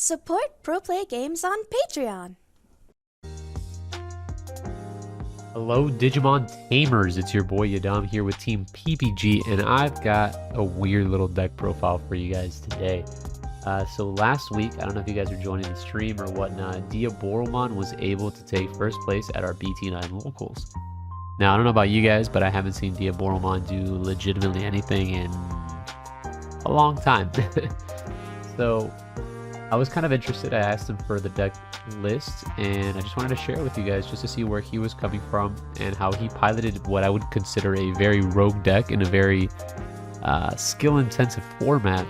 Support Pro Play Games on Patreon. Hello Digimon Tamers, it's your boy Yadam here with Team PPG, and I've got a weird little deck profile for you guys today. So last week, I don't know if you guys are joining the stream or whatnot, Diaboromon was able to take first place at our BT9 locals. Now, I don't know about you guys, but I haven't seen Diaboromon do legitimately anything in a long time. So I was kind of interested. I asked him for the deck list, and I just wanted to share it with you guys just to see where he was coming from and how he piloted what I would consider a very rogue deck in a very skill-intensive format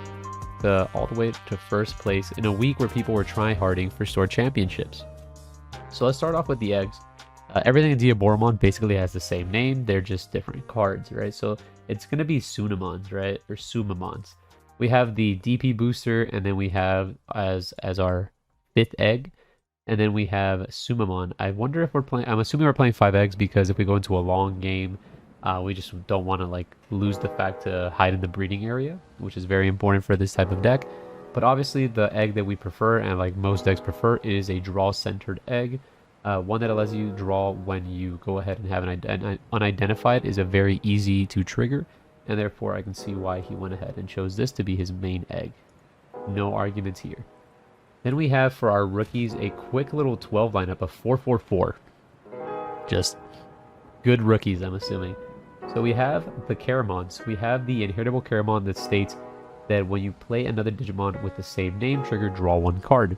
all the way to first place in a week where people were tryharding for store championships. So let's start off with the eggs. Everything in Diaboromon basically has the same name. They're just different cards, right? So it's going to be Sunamons, right? Or Sumamons. We have the DP booster, and then we have as our fifth egg, and then we have Sumamon. I wonder if we're playing, I'm assuming we're playing 5 eggs because if we go into a long game, we just don't want to like lose the fact to hide in the breeding area, which is very important for this type of deck. But obviously the egg that we prefer, and like most decks prefer, is a draw centered egg. One that allows you to draw when you go ahead and have an unidentified is a very easy to trigger, and therefore I can see why he went ahead and chose this to be his main egg. No arguments here. Then we have for our rookies a quick little 12 lineup of 4-4-4. Just good rookies, I'm assuming. So we have the Caramons. We have the inheritable Caramon that states that when you play another Digimon with the same name trigger, draw 1 card.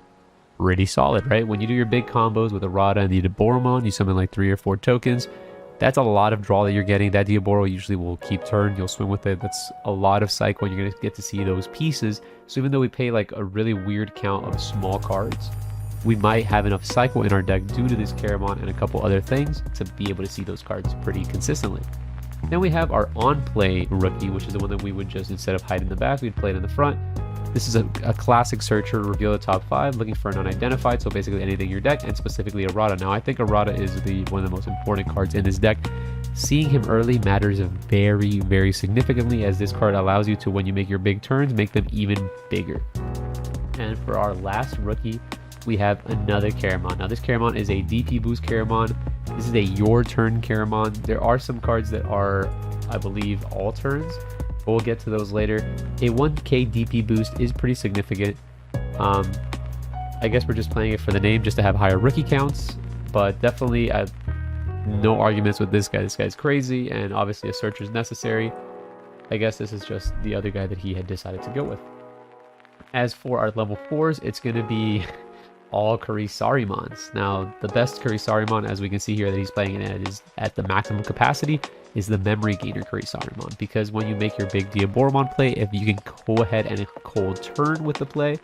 Pretty solid, right? When you do your big combos with Arata and the Diaboromon, you summon like 3 or 4 tokens. That's a lot of draw that you're getting. That Diaboro usually will keep turn. You'll swing with it. That's a lot of cycle, and you're going to get to see those pieces. So even though we pay like a really weird count of small cards, we might have enough cycle in our deck due to this Caramon and a couple other things to be able to see those cards pretty consistently. Then we have our on-play rookie, which is the one that we would just, instead of hide in the back, we'd play it in the front. This is a classic searcher, reveal the top 5, looking for an unidentified, so basically anything in your deck, and specifically Arata. Now, I think Arata is one of the most important cards in this deck. Seeing him early matters very, very significantly, as this card allows you to, when you make your big turns, make them even bigger. And for our last rookie, we have another Caramon. Now, this Caramon is a DP boost Caramon. This is a your turn Caramon. There are some cards that are, I believe, all turns. We'll get to those later. A 1k DP boost is pretty significant. I guess we're just playing it for the name, just to have higher rookie counts. But definitely, no arguments with this guy. This guy's crazy, and obviously a searcher is necessary. I guess this is just the other guy that he had decided to go with. As for our level 4s, it's going to be all Kurisarimons. Now, the best Kurisarimon, as we can see here that he's playing it at, is at the maximum capacity, is the memory gainer Kurisarimon, because when you make your big Diaboromon play, if you can go ahead and cold turn with the play,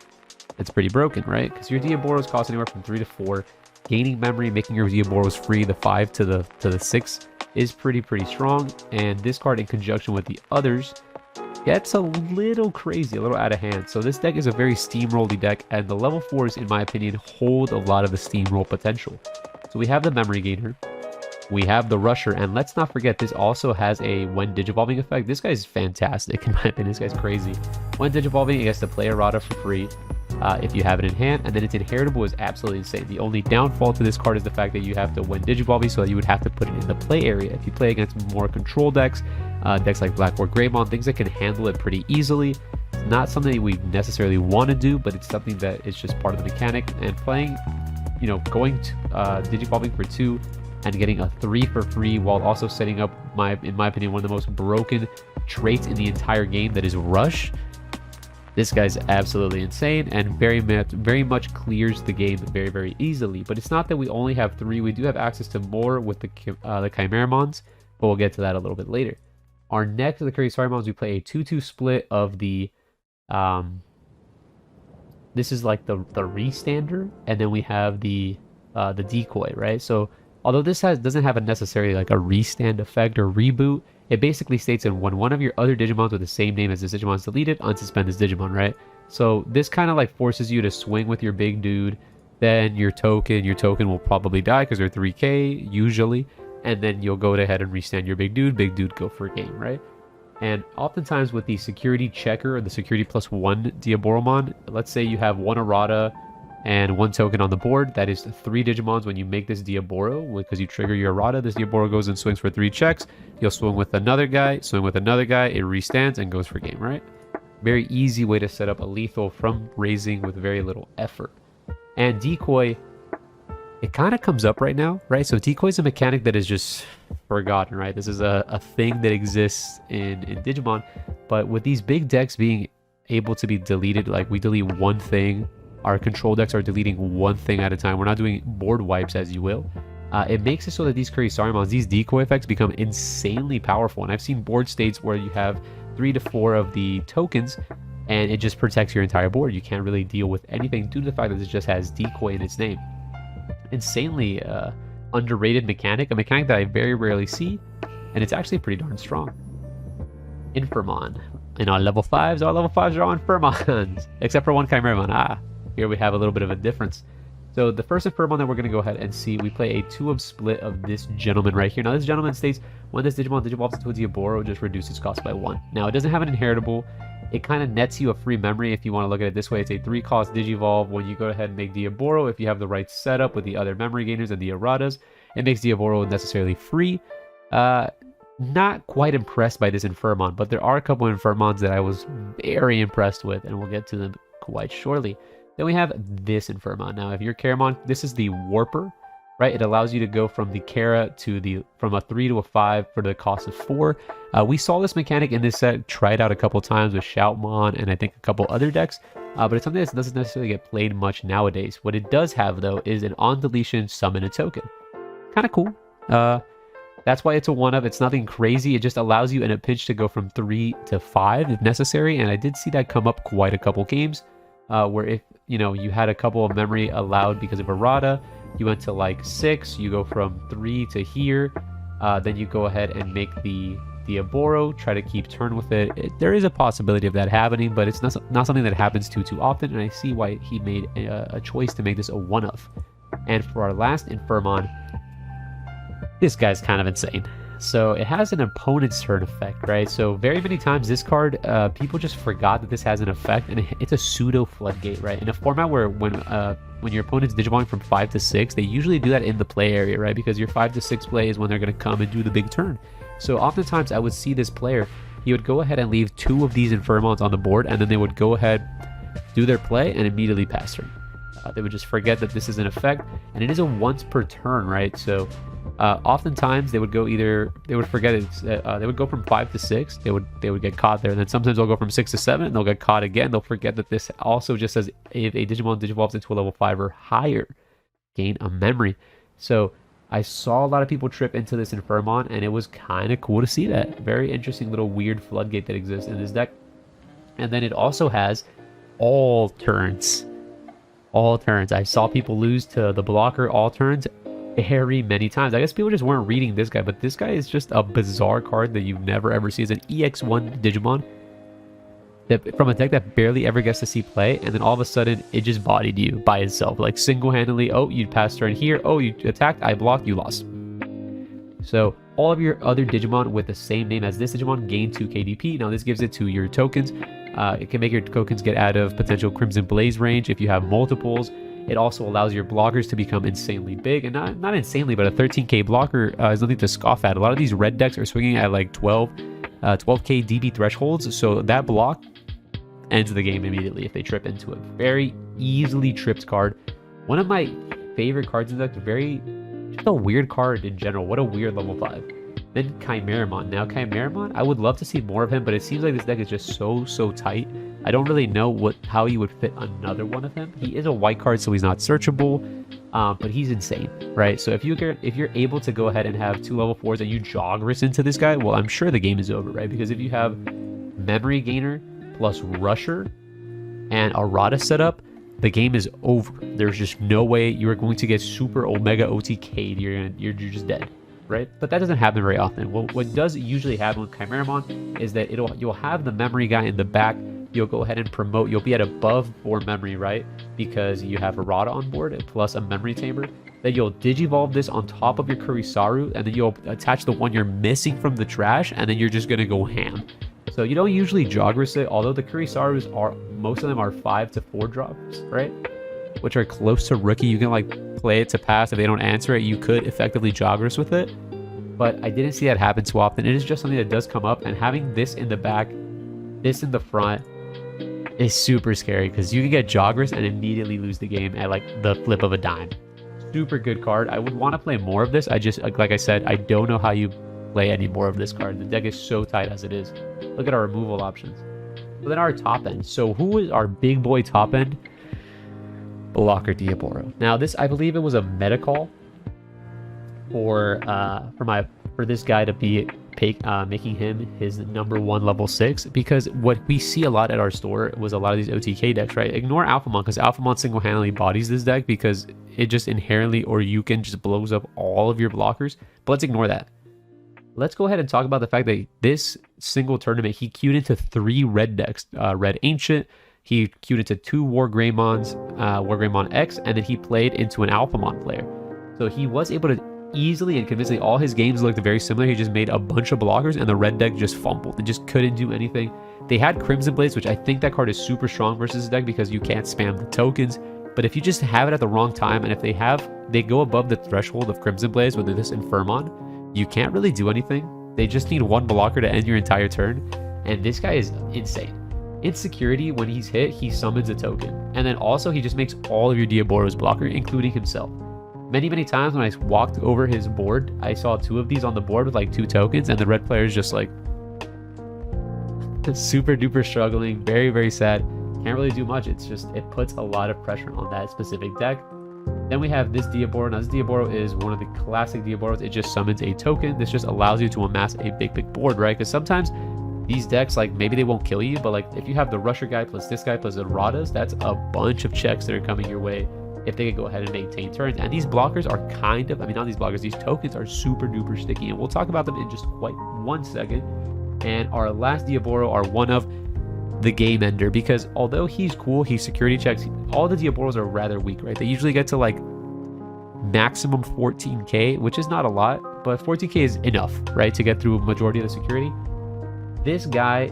it's pretty broken, right? Because your Diaboros cost anywhere from 3 to 4. Gaining memory, making your Diaboros free, the 5 to the 6, is pretty strong. And this card, in conjunction with the others, gets a little crazy, a little out of hand. So this deck is a very steamrolly deck, and the level 4s, in my opinion, hold a lot of the steamroll potential. So we have the memory gainer. We have the Rusher, and let's not forget, this also has a when Digivolving effect. This guy's fantastic, in my opinion. This guy's crazy. When Digivolving, it gets to play Arata for free if you have it in hand, and then its inheritable is absolutely insane. The only downfall to this card is the fact that you have to when Digivolving, so you would have to put it in the play area. If you play against more control decks, decks like Black or Greymon, things that can handle it pretty easily. It's not something we necessarily want to do, but it's something that is just part of the mechanic. And playing, going to Digivolving for 2, and getting a 3 for free while also setting up, in my opinion, one of the most broken traits in the entire game, that is Rush. This guy's absolutely insane, and very much clears the game very easily. But it's not that we only have 3. We do have access to more with the Chimeramons, but we'll get to that a little bit later. Our next of the Kurisarimons, we play a 2-2 split of the this is like the restander, and then we have the decoy, right? So although this doesn't have a necessarily like a restand effect or reboot, it basically states that when one of your other Digimons with the same name as this Digimon is deleted, unsuspend this Digimon, right? So this kind of like forces you to swing with your big dude, then your token will probably die because they're 3k usually, and then you'll go ahead and restand your big dude go for a game, right? And oftentimes with the security checker or the security +1 Diaboromon, let's say you have one errata and one token on the board. That is 3 Digimons. When you make this Diaboro, because you trigger your errata, this Diaboro goes and swings for 3 checks. You'll swing with another guy, swing with another guy, it restands and goes for game, right? Very easy way to set up a lethal from raising with very little effort. And Decoy, it kind of comes up right now, right? So Decoy is a mechanic that is just forgotten, right? This is a thing that exists in Digimon, but with these big decks being able to be deleted, like we delete one thing, our control decks are deleting one thing at a time. We're not doing board wipes, as you will. It makes it so that these Kurisarimons, these decoy effects, become insanely powerful. And I've seen board states where you have 3 to 4 of the tokens, and it just protects your entire board. You can't really deal with anything due to the fact that it just has decoy in its name. Insanely underrated mechanic, a mechanic that I very rarely see, and it's actually pretty darn strong. Infirmon. In our level 5s are on Infirmons, except for one Chimeramon. Here we have a little bit of a difference. So the first Infirmon that we're going to go ahead and see, we play a 2-of split of this gentleman right here. Now this gentleman states, when this Digimon digivolves into a Diaboro, just reduce its cost by 1. Now it doesn't have an inheritable. It kind of nets you a free memory if you want to look at it this way. It's a 3-cost Digivolve. When you go ahead and make Diaboro, if you have the right setup with the other memory gainers and the erratas, it makes Diaboro necessarily free. Not quite impressed by this Infirmon, but there are a couple of Infirmons that I was very impressed with, and we'll get to them quite shortly. Then we have this Infirmon. Now, if you're Karamon, this is the Warper, right? It allows you to go from the Kara to from a 3 to a 5 for the cost of 4. We saw this mechanic in this set, tried out a couple times with Shoutmon and I think a couple other decks, but it's something that doesn't necessarily get played much nowadays. What it does have, though, is an on-deletion summon a token. Kind of cool. That's why it's a 1-of. It's nothing crazy. It just allows you in a pinch to go from 3 to 5 if necessary, and I did see that come up quite a couple games, where if you had a couple of memory allowed because of errata, you went to like 6, you go from 3 to here, then you go ahead and make the Diaboro, try to keep turn with it. There is a possibility of that happening, but it's not something that happens too often, and I see why he made a choice to make this a 1-of. And for our last Infirmon, this guy's kind of insane. So it has an opponent's turn effect, right? So very many times this card, people just forgot that this has an effect, and it's a pseudo floodgate, right? In a format where when your opponent's Digimon from 5 to 6, they usually do that in the play area, right? Because your 5 to 6 play is when they're going to come and do the big turn. So oftentimes I would see this player, he would go ahead and leave 2 of these Infirmons on the board, and then they would go ahead, do their play, and immediately pass turn. They would just forget that this is an effect, and it is a once per turn, right? So oftentimes they would go they would forget it. They would go from 5 to 6. They would get caught there. And then sometimes they'll go from 6 to 7, and they'll get caught again. They'll forget that this also just says if a Digimon digivolves into a level 5 or higher, gain a memory. So I saw a lot of people trip into this Infirmon, and it was kind of cool to see that. Very interesting little weird floodgate that exists in this deck. And then it also has all turns. All turns. I saw people lose to the blocker all turns very many times. I guess people just weren't reading this guy, but this guy is just a bizarre card that you never ever see. It's an EX1 Digimon that from a deck that barely ever gets to see play, and then all of a sudden it just bodied you by itself, like single-handedly. Oh, you passed turn here. Oh, you attacked, I blocked, you lost. So all of your other Digimon with the same name as this Digimon gain 2 KDP. Now this gives it to your tokens. It can make your tokens get out of potential Crimson Blaze range if you have multiples. It also allows your blockers to become insanely big, and not insanely, but a 13k blocker is nothing to scoff at. A lot of these red decks are swinging at like 12k DB thresholds, so that block ends the game immediately if they trip into it. Very easily tripped card. One of my favorite cards in the deck. Just a weird card in general. What a weird level 5. Then Chimeramon. Now Chimeramon, I would love to see more of him, but it seems like this deck is just so tight. I don't really know how you would fit another one of him. He is a white card, so he's not searchable, but he's insane, right? So if you're able to go ahead and have 2 level 4s and you Jogris into this guy, well, I'm sure the game is over, right? Because if you have Memory Gainer plus Rusher and Errata setup, the game is over. There's just no way you are going to get super Omega OTK'd. You're just dead, right? But that doesn't happen very often. Well, what does usually happen with Chimeramon is that you'll have the memory guy in the back. You'll go ahead and promote. You'll be at above 4 memory, right? Because you have Errata on board plus a memory tamer. Then you'll digivolve this on top of your Kurisaru, and then you'll attach the one you're missing from the trash, and then you're just gonna go ham. So you don't usually Jogris it, although the Kurisaurus are, most of them are 5 to 4 drops, right? Which are close to rookie. You can like play it to pass. If they don't answer it, you could effectively Jogris with it. But I didn't see that happen too often. It is just something that does come up, and having this in the back, this in the front, is super scary because you can get Jogris and immediately lose the game at like the flip of a dime. Super good card. I would want to play more of this. I just, like I said, I don't know how you play any more of this card. The deck is so tight as it is. Look at our removal options. So then our top end. So who is our big boy top end? Blocker Diaboro. Now this, I believe it was a meta call for this guy to be making him his #1 level 6, because what we see a lot at our store was a lot of these OTK decks, right? Ignore Alphamon, because Alphamon single-handedly bodies this deck because it just inherently, or you can just blows up all of your blockers. But let's ignore that. Let's go ahead and talk about the fact that this single tournament, he queued into 3 red decks. Red Ancient, he queued into 2 War Greymons, War Greymon X, and then he played into an Alphamon player. So he was able to easily and convincingly, all his games looked very similar. He just made a bunch of blockers, and the red deck just fumbled. It just couldn't do anything. They had Crimson Blades, which I think that card is super strong versus this deck because you can't spam the tokens. But if you just have it at the wrong time, and if they go above the threshold of Crimson Blades with this Infirmon, you can't really do anything. They just need 1 blocker to end your entire turn, and this guy is insane. Insecurity, when he's hit, he summons a token, and then also he just makes all of your Diaboros blocker, including himself. Many times when I walked over his board, I saw 2 of these on the board with like 2 tokens, and the red player is just like super duper struggling, very sad. Can't really do much. It's just, it puts a lot of pressure on that specific deck. Then we have this Diaboro. Now this Diaboro is one of the classic Diaboros. It just summons a token. This just allows you to amass a big board, right? Because sometimes these decks, like, maybe they won't kill you, but like if you have the Rusher guy plus this guy plus the Radas, that's a bunch of checks that are coming your way if they could go ahead and maintain turns. And these blockers are kind of, I mean, not these blockers, these tokens are super duper sticky, and we'll talk about them in just quite 1 second. And our last Diaboro are one of the game ender, because although he's cool, he security checks, all the Diaboros are rather weak, right? They usually get to like maximum 14k, which is not a lot, but 14k is enough, right, to get through a majority of the security. This guy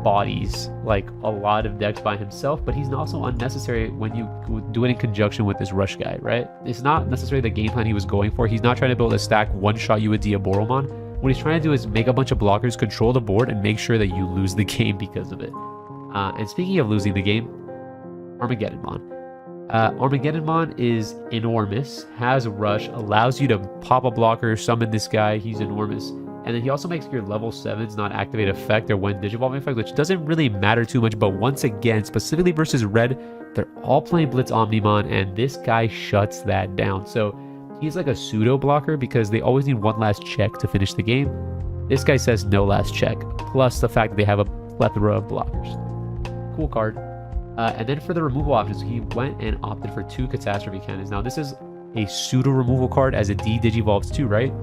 bodies like a lot of decks by himself, but he's also unnecessary when you do it in conjunction with this rush guy, right? It's not necessarily the game plan he was going for. He's not trying to build a stack one-shot you with Diaboromon. What he's trying to do is make a bunch of blockers, control the board, and make sure that you lose the game because of it. And speaking of losing the game, Armageddonmon. Armageddonmon is enormous, has a rush, allows you to pop a blocker, summon this guy, he's enormous. And then he also makes your level 7s not activate effect or when Digivolving effect, which doesn't really matter too much. But once again, specifically versus Red, they're all playing Blitz Omnimon, and this guy shuts that down. So he's like a pseudo blocker because they always need 1 last check to finish the game. This guy says no last check, plus the fact that they have a plethora of blockers. Cool card. And then for the removal options, he went and opted for 2 Catastrophe Cannons. Now this is a pseudo removal card as it de-digivolves too, right?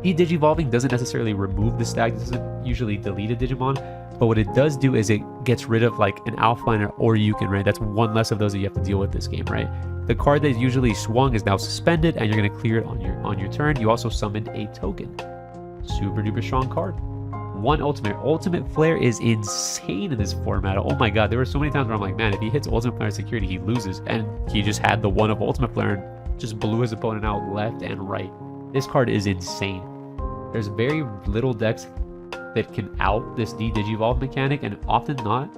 De-digivolving doesn't necessarily remove the stack. This doesn't usually delete a Digimon, but what it does do is it gets rid of like an Alphaliner or Yukon, right? That's 1 less of those that you have to deal with this game, right? The card that usually swung is now suspended, and you're going to clear it on your turn. You also summoned a token. Super duper strong card. 1 ultimate. Ultimate Flare is insane in this format. Oh my god, there were so many times where I'm like, man, if he hits Ultimate Flare security, he loses. And he just had the 1 of Ultimate Flare and just blew his opponent out left and right. This card is insane. There's very little decks that can out this de-digivolve mechanic, and often not,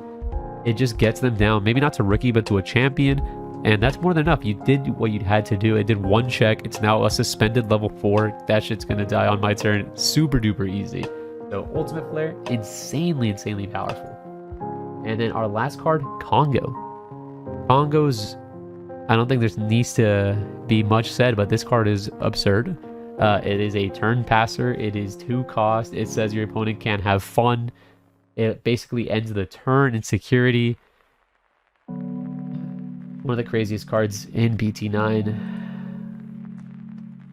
it just gets them down. Maybe not to rookie, but to a champion, and that's more than enough. You did what you had to do. It did 1 check. It's now a suspended level 4. That shit's gonna die on my turn. Super duper easy. So Ultimate Flare, insanely powerful. And then our last card, Congo. Congo's, I don't think there needs to be much said, but this card is absurd. It is a turn passer. It is 2 cost. It says your opponent can have fun. It basically ends the turn in security. One of the craziest cards in BT9.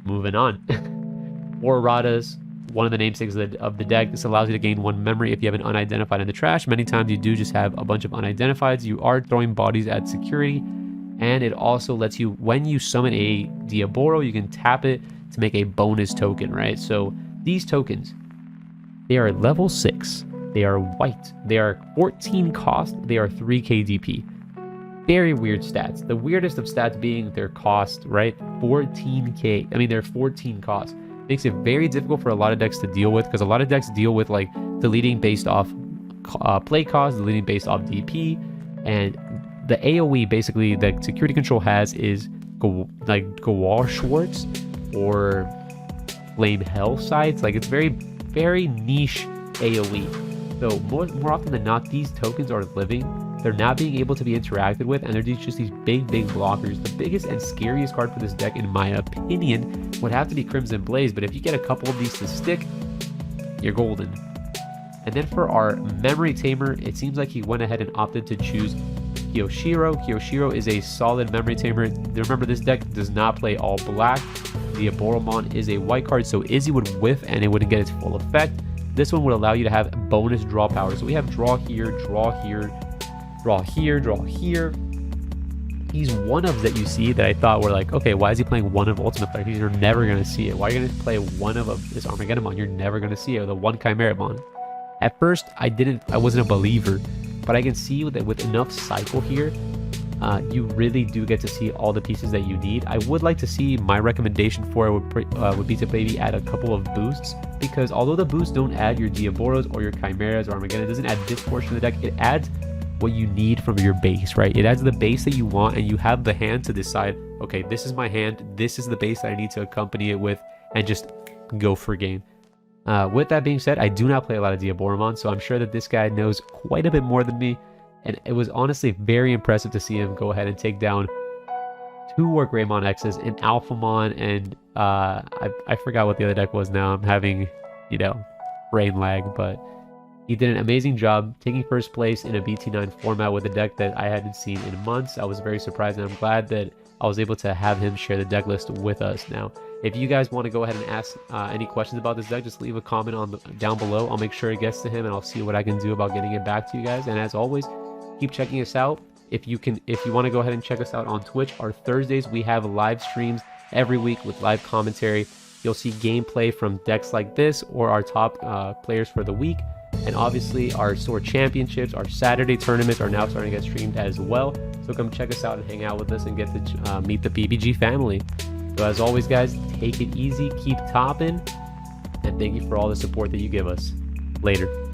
Moving on. War Radas, one of the namesakes of the deck. This allows you to gain 1 memory if you have an unidentified in the trash. Many times you do just have a bunch of unidentifieds. You are throwing bodies at security. And it also lets you, when you summon a Diaboro, you can tap it to make a bonus token, right? So these tokens, they are level 6. They are white. They are 14 cost. They are 3k DP. Very weird stats. The weirdest of stats being their cost, right? 14k. I mean, they're 14 cost. Makes it very difficult for a lot of decks to deal with, because a lot of decks deal with like deleting based off play cost, deleting based off DP, and the AoE basically that security control has is like Gawar Schwartz or Flame Hell sides. Like, it's very niche AoE. So more often than not, these tokens are living. They're not being able to be interacted with, and they're just these big blockers. The biggest and scariest card for this deck, in my opinion, would have to be Crimson Blaze, but if you get a couple of these to stick, you're golden. And then for our Memory Tamer, it seems like he went ahead and opted to choose Kyoshiro. Kyoshiro is a solid Memory Tamer. Remember, this deck does not play all black. Diaboromon is a white card, so Izzy would whiff and it wouldn't get its full effect. This one would allow you to have bonus draw power. So we have draw here, draw here, draw here, draw here. These one-ofs that you see that I thought were like, okay, why is he playing one of Ultimate Effect? You're never going to see it. Why are you going to play one of this Armageddon? You're never going to see it. Or the one Chimeramon. At first, I wasn't a believer, but I can see that with enough cycle here, you really do get to see all the pieces that you need. I would like to see, my recommendation for it would be to maybe add a couple of boosts, because although the boosts don't add your Diaboros or your Chimeras or Armageddon, it doesn't add this portion of the deck, it adds what you need from your base, right? It adds the base that you want, and you have the hand to decide, okay, this is my hand, this is the base that I need to accompany it with, and just go for game. With that being said, I do not play a lot of Diaboromon, so I'm sure that this guy knows quite a bit more than me, and it was honestly very impressive to see him go ahead and take down 2 War Greymon X's, an Alphamon, and I forgot what the other deck was now. I'm having, brain lag, but he did an amazing job taking first place in a BT9 format with a deck that I hadn't seen in months. I was very surprised, and I'm glad that I was able to have him share the deck list with us. Now, if you guys want to go ahead and ask any questions about this deck, just leave a comment down below. I'll make sure it gets to him, and I'll see what I can do about getting it back to you guys. And as always, keep checking us out. If you want to go ahead and check us out on Twitch, our Thursdays we have live streams every week with live commentary. You'll see gameplay from decks like this or our top players for the week. And obviously our store championships, our Saturday tournaments are now starting to get streamed as well. So come check us out and hang out with us and get to meet the PBG family. So as always, guys, take it easy, keep topping, and thank you for all the support that you give us. Later.